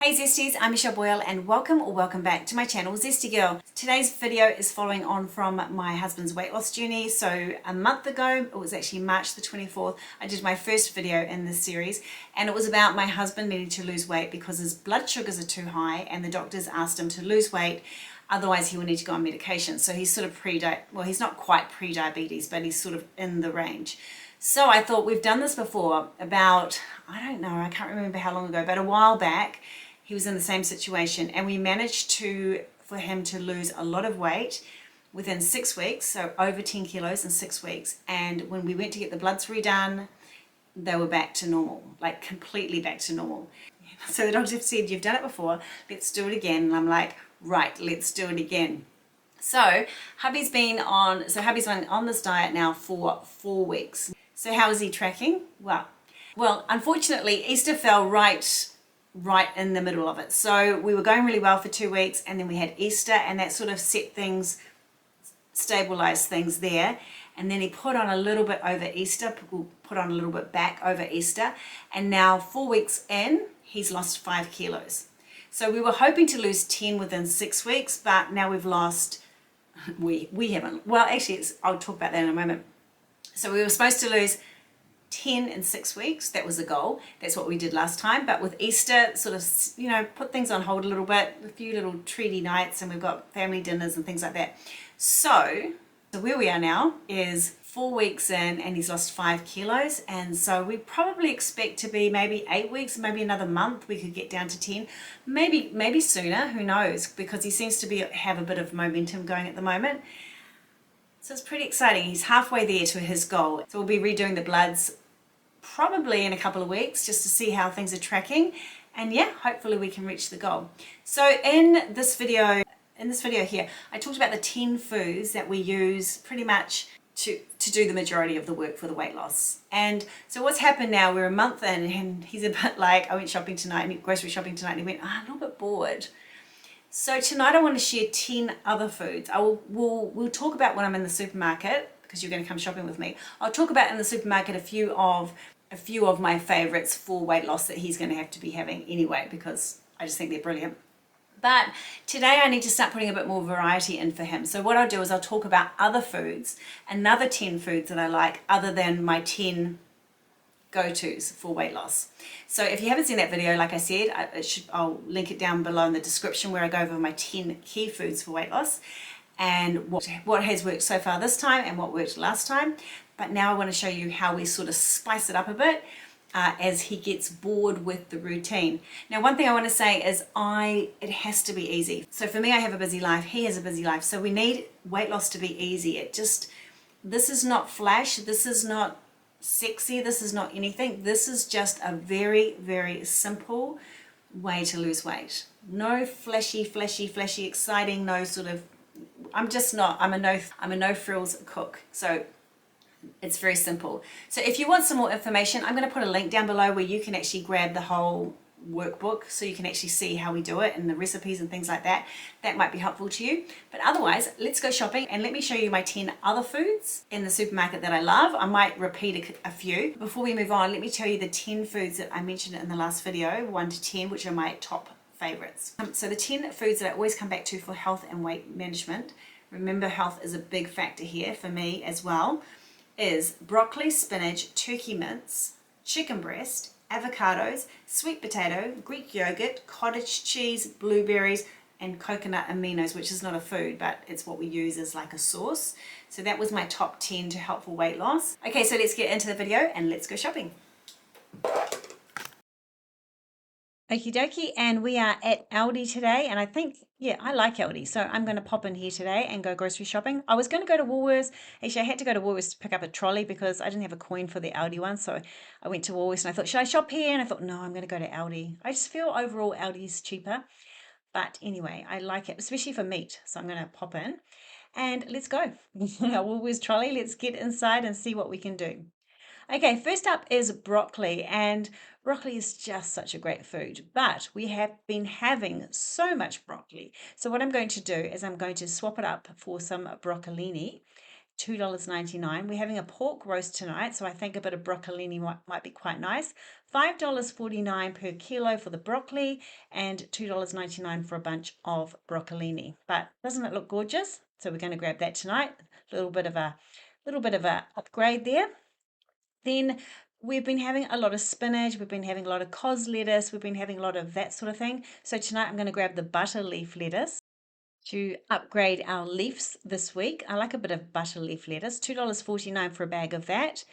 Hey Zesties, I'm Michelle Boyle and welcome or welcome back to my channel Zesty Girl. Today's video is following on from my husband's weight loss journey. So a month ago, it was actually March the 24th, I did my first video in this series and it was about my husband needing to lose weight because his blood sugars are too high and the doctors asked him to lose weight, otherwise he will need to go on medication. So he's sort of well, he's not quite pre-diabetes, but he's sort of in the range. So I thought, we've done this before about, I don't know, I can't remember how long ago, but a while back. He was in the same situation and we managed for him to lose a lot of weight within 6 weeks, so over 10 kilos in 6 weeks. And when we went to get the bloods redone, they were back to normal, like completely back to normal. So the doctor said, you've done it before, let's do it again. And I'm like, right, let's do it again. So hubby's been on this diet now for 4 weeks. So how is he tracking? Well, unfortunately, Easter fell right in the middle of it. So we were going really well for 2 weeks and then we had Easter and that sort of stabilized things there. And then he put on a little bit over Easter, put on a little bit back over Easter. And now 4 weeks in, he's lost 5 kilos. So we were hoping to lose 10 within 6 weeks, but now we've lost, we haven't. Well, actually, I'll talk about that in a moment. So we were supposed to lose 10 in 6 weeks. That was the goal. That's what we did last time. But with Easter, sort of, put things on hold a little bit, a few little treaty nights, and we've got family dinners and things like that. So where we are now is 4 weeks in and he's lost 5 kilos. And so we probably expect to be maybe 8 weeks, maybe another month, we could get down to 10, maybe sooner, who knows, because he seems to have a bit of momentum going at the moment. So it's pretty exciting. He's halfway there to his goal. So we'll be redoing the bloods probably in a couple of weeks just to see how things are tracking. And yeah, hopefully we can reach the goal. So in this video here, I talked about the 10 foods that we use pretty much to do the majority of the work for the weight loss. And so what's happened now, we're a month in and he's a bit like, I went shopping tonight, grocery shopping tonight, and he went, a little bit bored. So tonight I want to share 10 other foods. We'll talk about when I'm in the supermarket, because you're going to come shopping with me. I'll talk about in the supermarket a few of my favorites for weight loss that he's going to have to be having anyway, because I just think they're brilliant. But today I need to start putting a bit more variety in for him. So what I'll do is I'll talk about other foods, another 10 foods that I like other than my 10 go-tos for weight loss. So if you haven't seen that video, like I said, I'll link it down below in the description where I go over my 10 key foods for weight loss and what has worked so far this time and what worked last time. But now I want to show you how we sort of spice it up a bit as he gets bored with the routine. Now, one thing I want to say is it has to be easy. So for me, I have a busy life, he has a busy life, so we need weight loss to be easy. This is not flash, this is not sexy, this is not anything. This is just a very, very simple way to lose weight. No flashy, exciting, no sort of, I'm a no frills cook. So it's very simple. So if you want some more information, I'm going to put a link down below where you can actually grab the whole workbook so you can actually see how we do it and the recipes and things like that. That might be helpful to you. But otherwise, let's go shopping and let me show you my 10 other foods in the supermarket that I love. I might repeat a few. Before we move on, let me tell you the 10 foods that I mentioned in the last video, 1 to 10, which are my top favorites. So the 10 foods that I always come back to for health and weight management, remember health is a big factor here for me as well, is broccoli, spinach, turkey mince, chicken breast, avocados, sweet potato, Greek yogurt, cottage cheese, blueberries, and coconut aminos, which is not a food, but it's what we use as like a sauce. So that was my top 10 to help for weight loss. Okay, so let's get into the video and let's go shopping. Okie dokie, and we are at Aldi today, and I think, yeah, I like Aldi, so I'm going to pop in here today and go grocery shopping. I was going to go to Woolworths. Actually, I had to go to Woolworths to pick up a trolley because I didn't have a coin for the Aldi one, so I went to Woolworths and I thought, should I shop here? And I thought, no, I'm going to go to Aldi. I just feel overall Aldi's cheaper, but anyway, I like it, especially for meat, so I'm going to pop in and let's go. Our Woolworths trolley, let's get inside and see what we can do. Okay, first up is broccoli, and broccoli is just such a great food, but we have been having so much broccoli. So what I'm going to do is I'm going to swap it up for some broccolini, $2.99. We're having a pork roast tonight, so I think a bit of broccolini might be quite nice. $5.49 per kilo for the broccoli and $2.99 for a bunch of broccolini. But doesn't it look gorgeous? So we're going to grab that tonight. A little bit of a upgrade there. Then we've been having a lot of spinach, we've been having a lot of cos lettuce, we've been having a lot of that sort of thing. So tonight I'm going to grab the butter leaf lettuce to upgrade our leaves this week. I like a bit of butter leaf lettuce, $2.49 for a bag of that.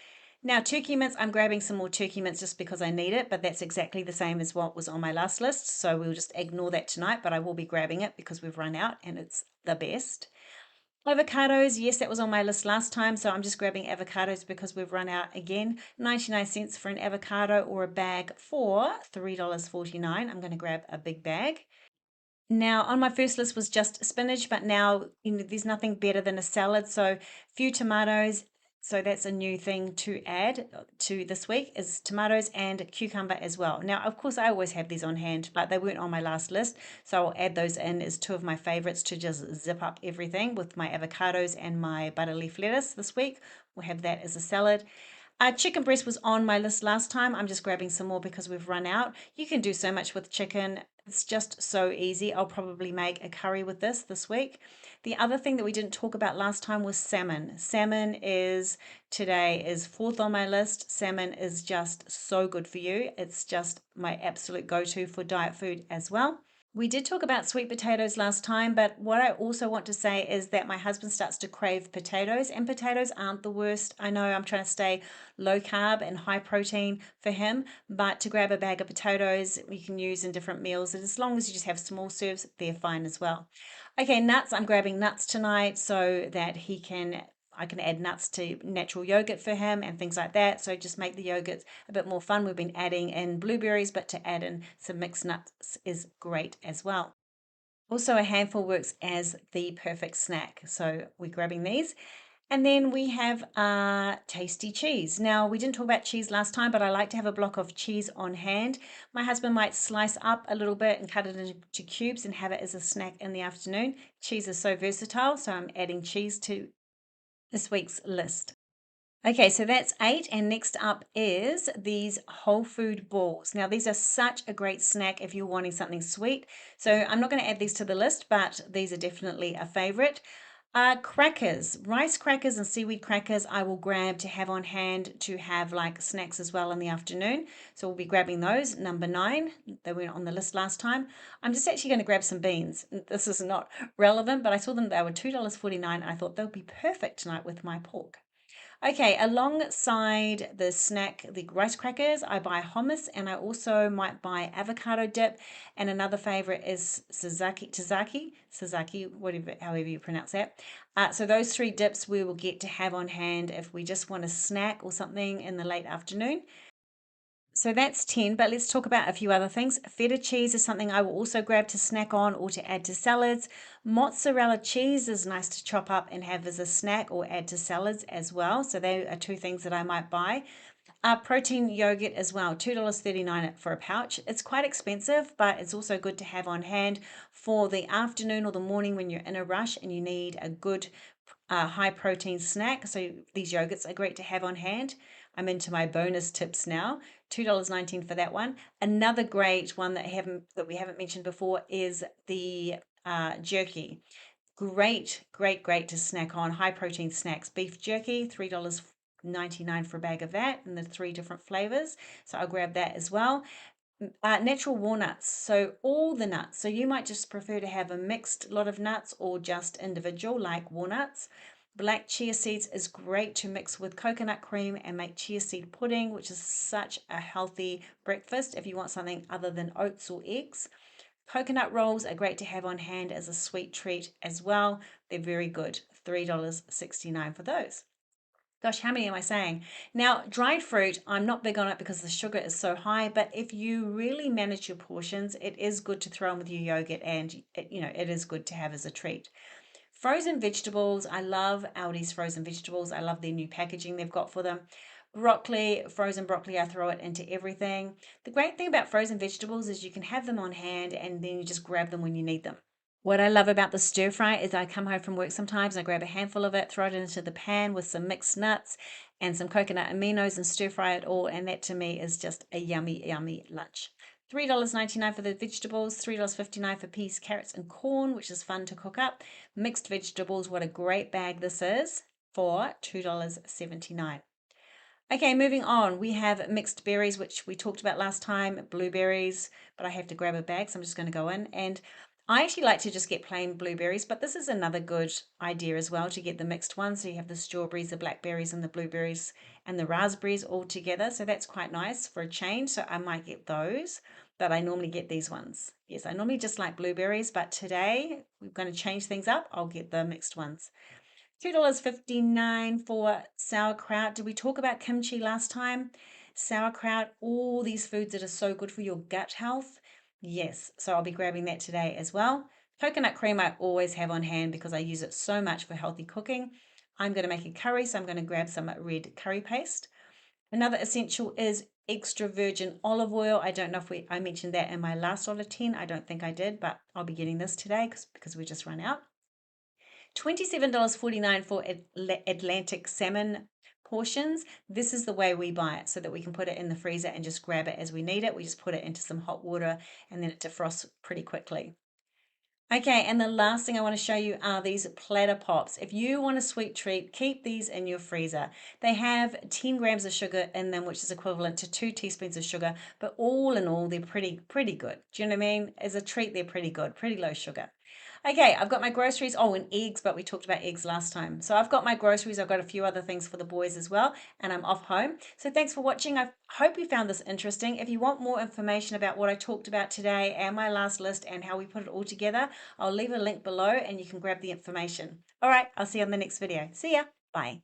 Now, turkey mince, I'm grabbing some more turkey mince just because I need it, but that's exactly the same as what was on my last list. So we'll just ignore that tonight, but I will be grabbing it because we've run out and it's the best. Avocados, yes, that was on my list last time, so I'm just grabbing avocados because we've run out again. 99 cents for an avocado or a bag for $3.49. I'm going to grab a big bag. Now, on my first list was just spinach, but now there's nothing better than a salad. So, a few tomatoes. So that's a new thing to add to this week is tomatoes and cucumber as well. Now, of course, I always have these on hand, but they weren't on my last list. So I'll add those in as two of my favorites to just zip up everything with my avocados and my butter leaf lettuce this week. We'll have that as a salad. Chicken breast was on my list last time. I'm just grabbing some more because we've run out. You can do so much with chicken. It's just so easy. I'll probably make a curry with this week. The other thing that we didn't talk about last time was salmon. Salmon is today is fourth on my list. Salmon is just so good for you. It's just my absolute go-to for diet food as well. We did talk about sweet potatoes last time, but what I also want to say is that my husband starts to crave potatoes, and potatoes aren't the worst. I know I'm trying to stay low carb and high protein for him, but to grab a bag of potatoes you can use in different meals, and as long as you just have small serves, they're fine as well. Okay, nuts. I'm grabbing nuts tonight so that I can add nuts to natural yogurt for him and things like that. So just make the yogurt a bit more fun. We've been adding in blueberries, but to add in some mixed nuts is great as well. Also, a handful works as the perfect snack. So we're grabbing these. And then we have tasty cheese. Now, we didn't talk about cheese last time, but I like to have a block of cheese on hand. My husband might slice up a little bit and cut it into cubes and have it as a snack in the afternoon. Cheese is so versatile, so I'm adding cheese to this week's list. Okay, so that's 8, and next up is these whole food balls. Now, these are such a great snack if you're wanting something sweet. So I'm not going to add these to the list, but these are definitely a favorite. Crackers, rice crackers and seaweed crackers I will grab to have on hand to have like snacks as well in the afternoon. So we'll be grabbing those, number 9. They weren't on the list last time. I'm just actually going to grab some beans. This is not relevant, but I saw them, they were $2.49. I thought they'll be perfect tonight with my pork. Okay, alongside the snack, the rice crackers, I buy hummus, and I also might buy avocado dip. And another favorite is Sazaki, whatever, however you pronounce that. So those 3 dips we will get to have on hand if we just want a snack or something in the late afternoon. So that's 10, but let's talk about a few other things. Feta cheese is something I will also grab to snack on or to add to salads. Mozzarella cheese is nice to chop up and have as a snack or add to salads as well. So they are 2 things that I might buy. Protein yogurt as well, $2.39 for a pouch. It's quite expensive, but it's also good to have on hand for the afternoon or the morning when you're in a rush and you need a good high protein snack. So these yogurts are great to have on hand. I'm into my bonus tips now. $2.19 for that one. Another great one that we haven't mentioned before is the jerky. Great to snack on. High protein snacks. Beef jerky, $3.99 for a bag of that, and the 3 different flavors. So I'll grab that as well. Natural walnuts, so all the nuts. So you might just prefer to have a mixed lot of nuts or just individual like walnuts. Black chia seeds is great to mix with coconut cream and make chia seed pudding, which is such a healthy breakfast if you want something other than oats or eggs. Coconut rolls are great to have on hand as a sweet treat as well. They're very good. $3.69 for those. Gosh, how many am I saying? Now, dried fruit, I'm not big on it because the sugar is so high, but if you really manage your portions, it is good to throw in with your yogurt, and it is good to have as a treat. Frozen vegetables, I love Aldi's frozen vegetables. I love their new packaging they've got for them. Broccoli, frozen broccoli, I throw it into everything. The great thing about frozen vegetables is you can have them on hand and then you just grab them when you need them. What I love about the stir fry is I come home from work sometimes, I grab a handful of it, throw it into the pan with some mixed nuts and some coconut aminos and stir fry it all. And that to me is just a yummy, yummy lunch. $3.99 for the vegetables, $3.59 for peas, carrots, and corn, which is fun to cook up. Mixed vegetables, what a great bag this is for $2.79. Okay, moving on. We have mixed berries, which we talked about last time, blueberries, but I have to grab a bag, so I'm just going to go in. And I actually like to just get plain blueberries, but this is another good idea as well to get the mixed ones. So you have the strawberries, the blackberries, and the blueberries and the raspberries all together. So that's quite nice for a change. So I might get those, but I normally get these ones. Yes, I normally just like blueberries, but today we're going to change things up. I'll get the mixed ones. $2.59 for sauerkraut. Did we talk about kimchi last time? Sauerkraut, all these foods that are so good for your gut health. Yes, so I'll be grabbing that today as well. Coconut cream I always have on hand because I use it so much for healthy cooking. I'm going to make a curry, so I'm going to grab some red curry paste. Another essential is extra virgin olive oil. I don't know if I mentioned that in my last $1.10. I don't think I did, but I'll be getting this today because we just run out. $27.49 for Atlantic salmon portions. This is the way we buy it so that we can put it in the freezer and just grab it as we need it. We just put it into some hot water and then it defrosts pretty quickly. Okay, and the last thing I want to show you are these platter pops. If you want a sweet treat, keep these in your freezer. They have 10 grams of sugar in them, which is equivalent to 2 teaspoons of sugar, but all in all, they're pretty good. Do you know what I mean? As a treat, they're pretty good, pretty low sugar. Okay, I've got my groceries. Oh, and eggs, but we talked about eggs last time. So I've got my groceries. I've got a few other things for the boys as well, and I'm off home. So thanks for watching. I hope you found this interesting. If you want more information about what I talked about today and my last list and how we put it all together, I'll leave a link below and you can grab the information. All right, I'll see you on the next video. See ya. Bye.